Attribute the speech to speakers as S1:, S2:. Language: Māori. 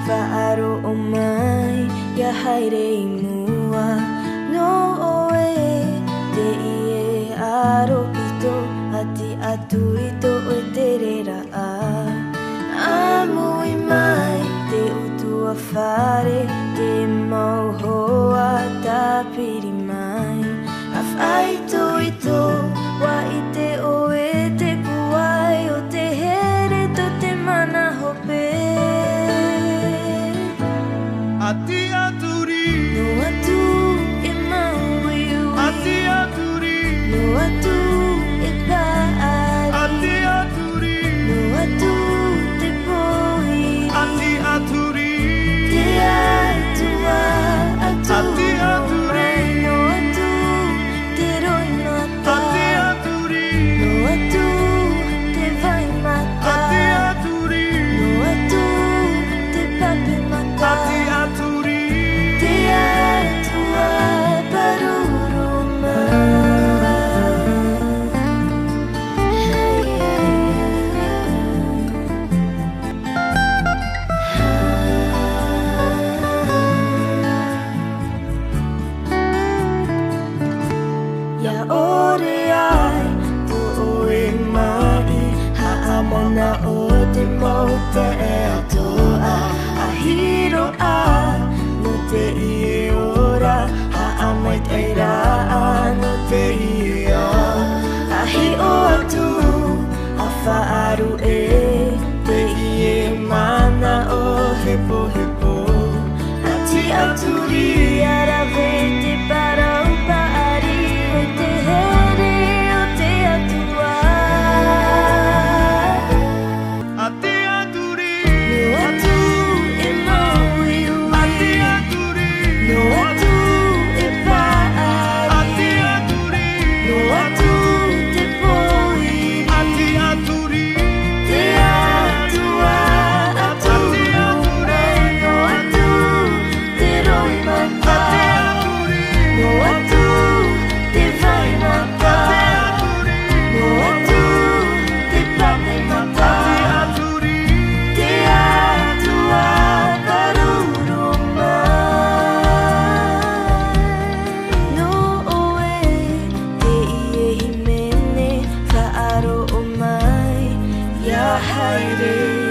S1: Whaaro o mai, ia haere I mua no oe te ie aro pito ati atu ito o te rera a Amui mai te utu a whare te mauhoa ta piri mai A whaito ito wa I te oe te kuai o te here to te mana hope
S2: Ati aturi
S1: No atu e maui ui
S2: Ati aturi
S1: No atu e paari
S2: Ati aturi
S1: No atu te pohi
S2: Ati aturi
S1: Te atua atu
S2: Ati aturi
S1: No atu te roi mata
S2: Ati aturi
S1: No atu te vai mata
S2: Ati aturi
S1: No atu te pape mata
S2: Ati aturi
S1: Te atua paruruma Ia ore ai to oe mai Haamana o te mauta e atoa A hiro a no te ie ora Haamai teira a no te ie a A hi o atu a whaaru e Te ie mana o hepo hepo Ati aturi ara ve te parau paari O te here o te atua
S2: Ati aturi
S1: No atu e maui ui
S2: Ati aturi
S1: No atu e paari
S2: Ati aturi
S1: No atu te pohi
S2: Ati aturi
S1: Te atua atu No atu te roi mata
S2: Ati aturi
S1: No atu te vai mata No atu te pape mata
S2: aturi
S1: Te atua paruru mai No oe te ie himene Whaaro o mai Ia haere